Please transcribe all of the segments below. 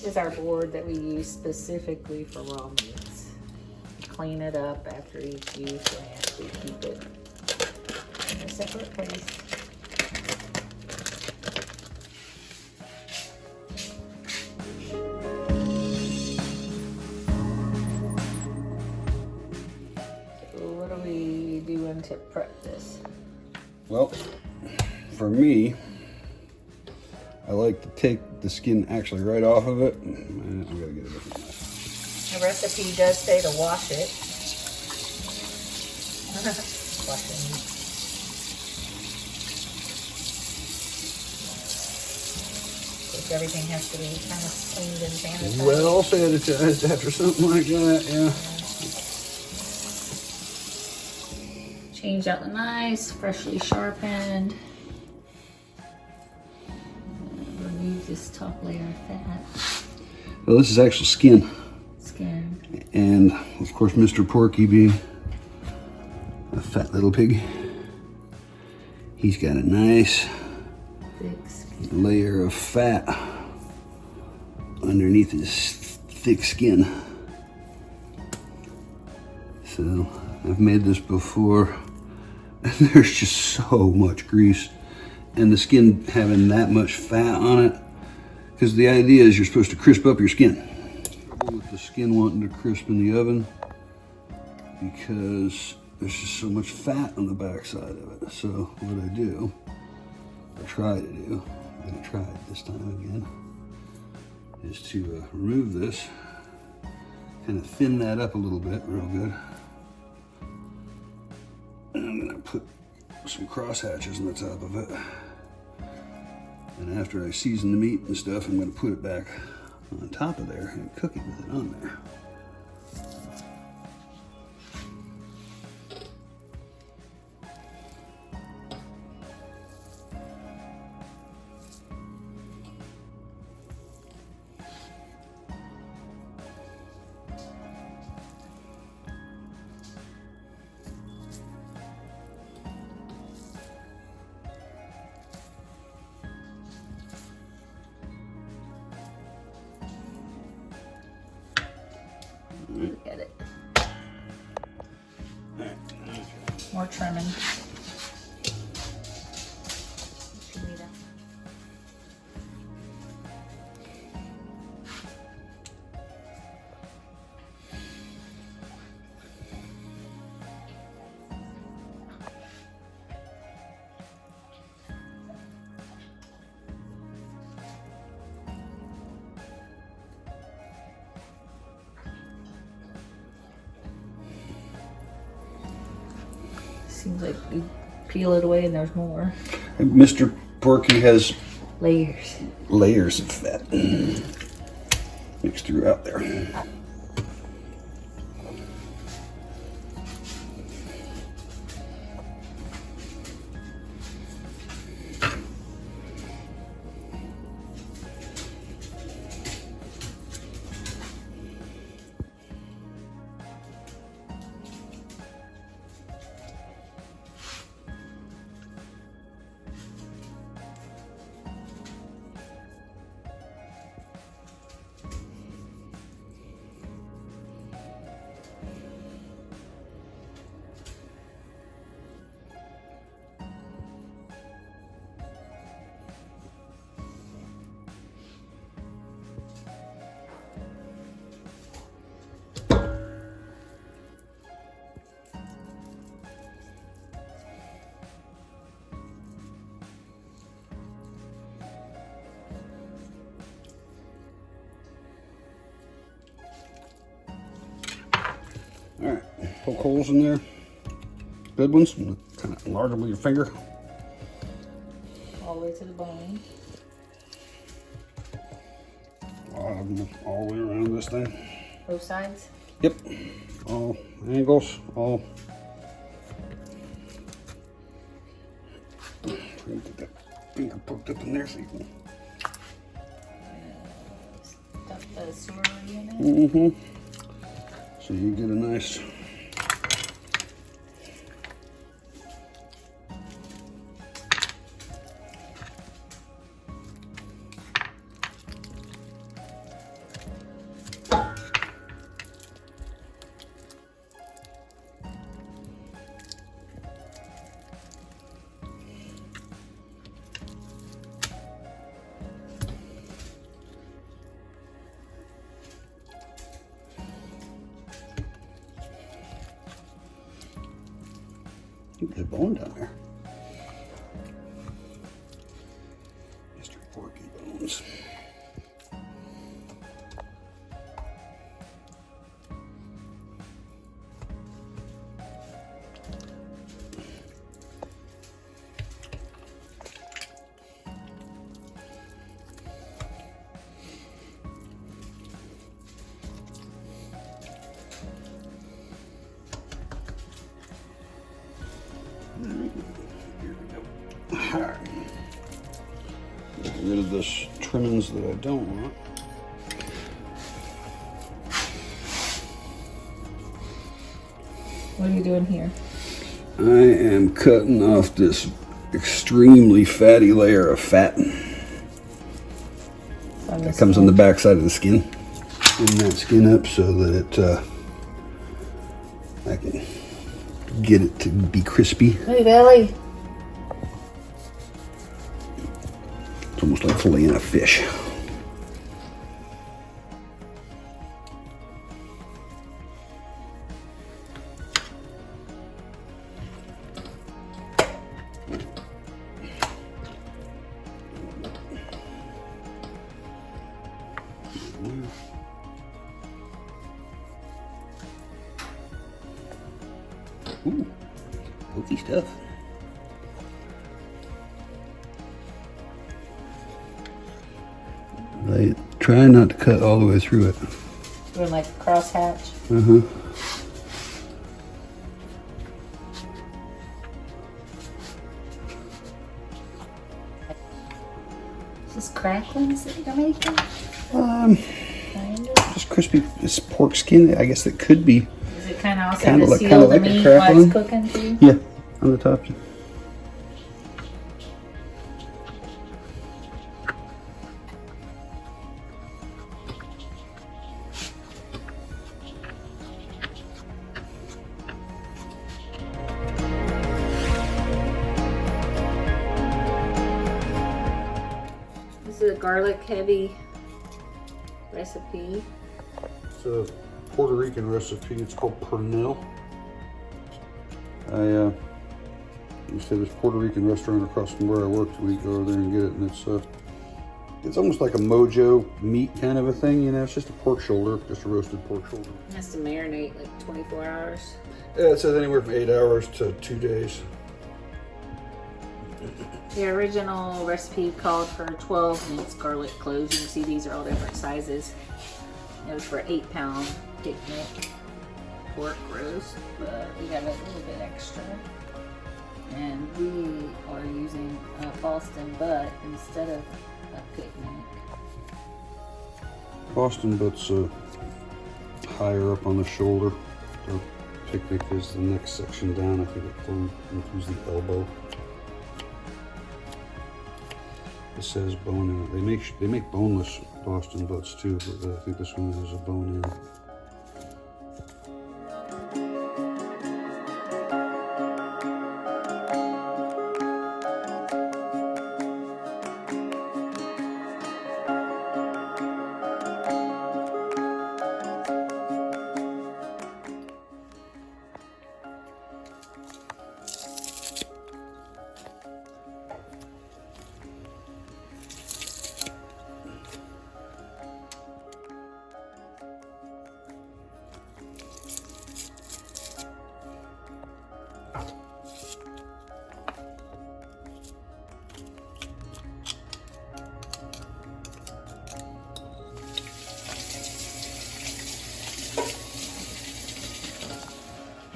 is our board that we use specifically for raw meats. Clean it up after each use and actually keep it in a separate place. So what are we doing to prep this? Well, for me, I like to take the skin actually right off of it. I'm gonna get a different knife. The recipe does say to wash it. Wash it. Because everything has to be kind of cleaned and sanitized. Well sanitized after something like that, yeah. Change out the knives, freshly sharpened. Remove this top layer of fat. Well, this is actual skin. Skin. And of course, Mr. Porky being a fat little pig, he's got a nice Thick skin. layer of fat underneath his thick skin. So I've made this before. There's just so much grease, and the skin having that much fat on it, because the idea is you're supposed to crisp up your skin. Trouble with the skin wanting to crisp in the oven because there's just so much fat on the back side of it. So what I do, or try to do, I'm gonna try it this time again, is to remove this, kind of thin that up a little bit real good. And I'm gonna put some cross hatches on the top of it. And after I season the meat and stuff, I'm gonna put it back on top of there and cook it with it on there. Get it. More trimming. Seems like you peel it away and there's more. And Mr. Porky has Layers. layers of fat mixed throughout there. All right, poke holes in there, good ones, kind of enlarge them with your finger. All the way to the bone. A lot of them all the way around this thing. Both sides? Yep, all angles, all. Try to get that finger poked up in there so you can. Stuff the celery in it. Mm-hmm. So you get a nice. think there's a bone down there. Mr. Porky Bones. Alright. Get rid of this trimmings that I don't want. What are you doing here? I am cutting off this extremely fatty layer of fat that comes on the back side of the skin. Trim that skin up so that I can get it to be crispy. Hey, belly. It's almost like filleting a fish. Ooh, pokey stuff. I try not to cut all the way through it. Doing like a crosshatch. Is this cracklings that you're making? Kind of. Just crispy. This pork skin, I guess it could be. Is it kind of also Kinda to like- seal kinda the like a meat crackling. while it's cooking too? Yeah, on the top. This is a garlic heavy recipe. It's a Puerto Rican recipe. It's called PERNIL. I used to have this Puerto Rican restaurant across from where I worked. We'd go over there and get it, and it's almost like a mojo meat kind of a thing. You know, it's just a pork shoulder, just a roasted pork shoulder. It has to marinate like 24 hours. Yeah, it says anywhere from 8 hours to 2 days. The original recipe called for 12 mince garlic cloves. You can see these are all different sizes. It was for 8-pound picnic pork roast, but we got a little bit extra. And we are using a Boston butt instead of a picnic. Boston butt's higher up on the shoulder. The picnic is the next section down. I think it includes the elbow. It says bone in it. They make boneless Boston butts too, but I think this one has a bone in it.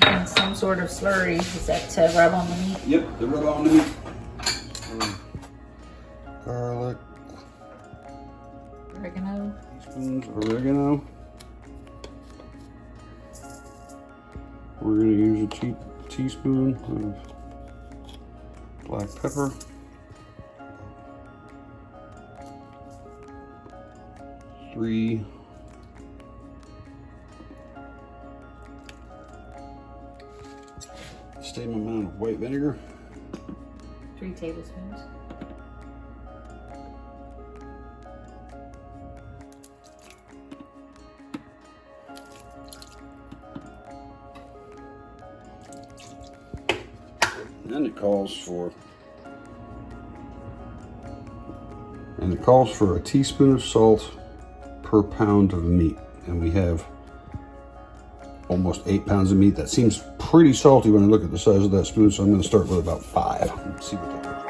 And some sort of slurry. Is that to rub on the meat? Yep, the rub on the meat. Garlic. Oregano. Teaspoons of oregano. We're going to use a teaspoon of black pepper. 3 same amount of white vinegar. 3 tablespoons. then it calls for a teaspoon of salt per pound of meat, and we have almost 8 pounds of meat. That seems pretty salty when I look at the size of that spoon, so I'm going to start with about 5. Let's see what that is.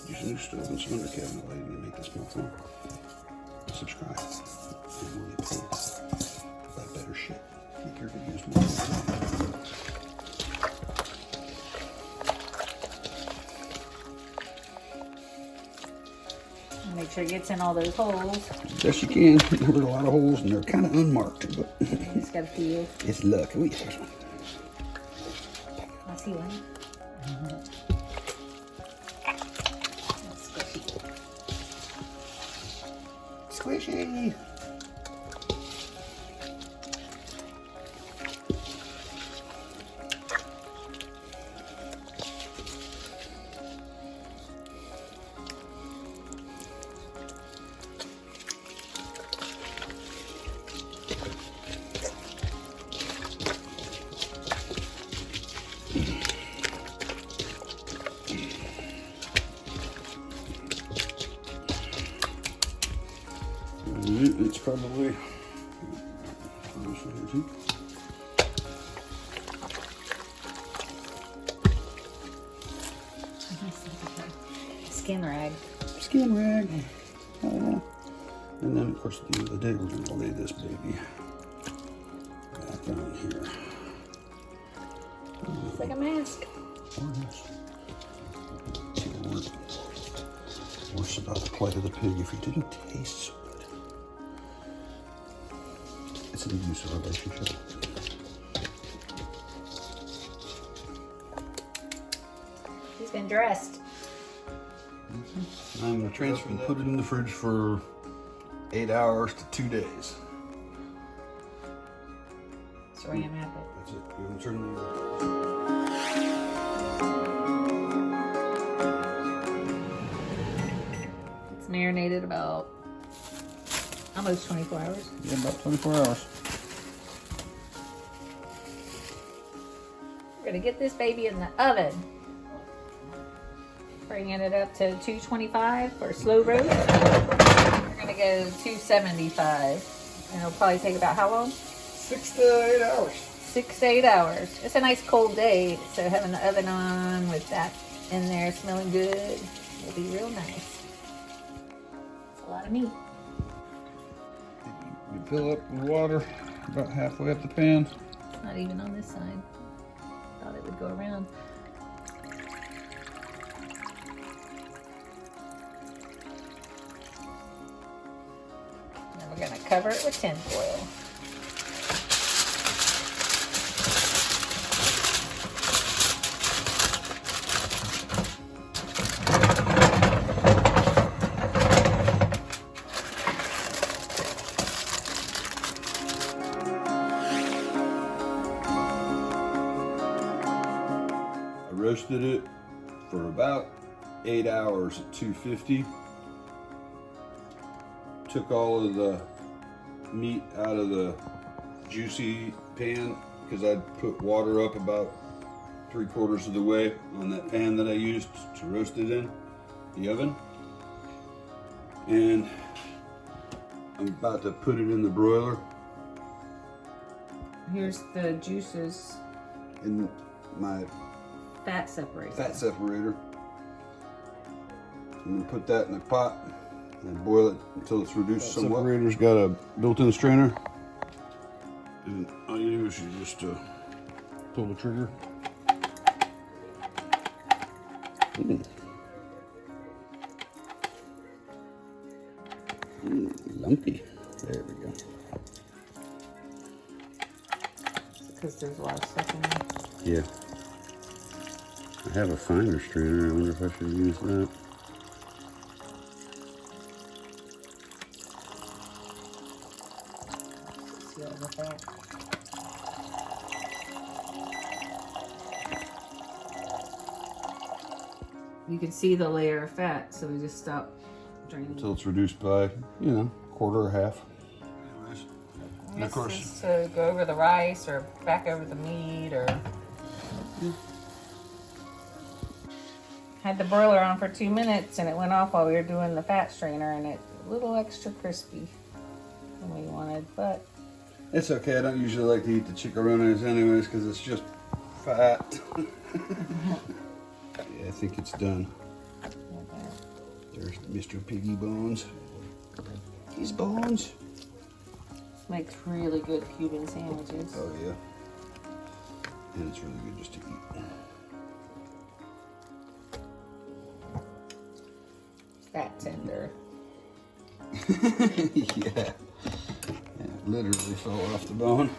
Use a new stove and some under cabinet lighting to make this more fun. Subscribe. And we'll get paid. Buy better shit. Make your videos more fun. Make sure it gets in all those holes. Yes, you can. There were a lot of holes, and they're kind of unmarked, but Just gotta feel. It's luck. Oh, yeah, there's one. I see one. Squishy. It's probably Skin rag. Skin rag. Oh, yeah. And then, of course, at the end of the day, we're going to lay this baby back on here. It's like a mask. Oh, yes. Worse about the plight of the pig if he didn't taste so good. It's an abusive relationship. He's been dressed. I'm going to transfer that, put it in the fridge for 8 hours to 2 days. Saran wrap it. That's it. You're going to turn the Marinated about almost 24 hours. Yeah, about 24 hours. We're gonna get this baby in the oven. Bringing it up to 225 for slow roast. We're gonna go 275. And it'll probably take about how long? 6 to 8 hours. 6 to 8 hours. It's a nice cold day, so having the oven on with that in there smelling good will be real nice. A lot of meat. You fill up with water about halfway up the pan. It's not even on this side. Thought it would go around. Then we're gonna cover it with tin foil. Roasted it for about 8 hours at 250. Took all of the meat out of the juicy pan because I'd put water up about 3/4 of the way on that pan that I used to roast it in the oven. And I'm about to put it in the broiler. Here's the juices. In my Fat separator. fat separator. I'm going to put that in the pot and boil it until it's reduced somewhat. The separator's got a built-in strainer. And all you do is you just pull the trigger. Lumpy. There we go. Because there's a lot of stuff in there. Yeah. I have a finer strainer. I wonder if I should use that. See all the fat. You can see the layer of fat, so we just stop draining. Until it's reduced by, you know, quarter or half. Anyways, and of course, This is to go over the rice or back over the meat or. Had the broiler on for 2 minutes and it went off while we were doing the fat strainer, and it's a little extra crispy than we wanted, but it's okay. I don't usually like to eat the chicharrones anyways because it's just fat. Yeah, I think it's done. There's Mr. Piggy Bones. His bones. this makes really good Cuban sandwiches. Oh yeah. And it's really good just to eat. Fat tender. Yeah. It literally fell off the bone.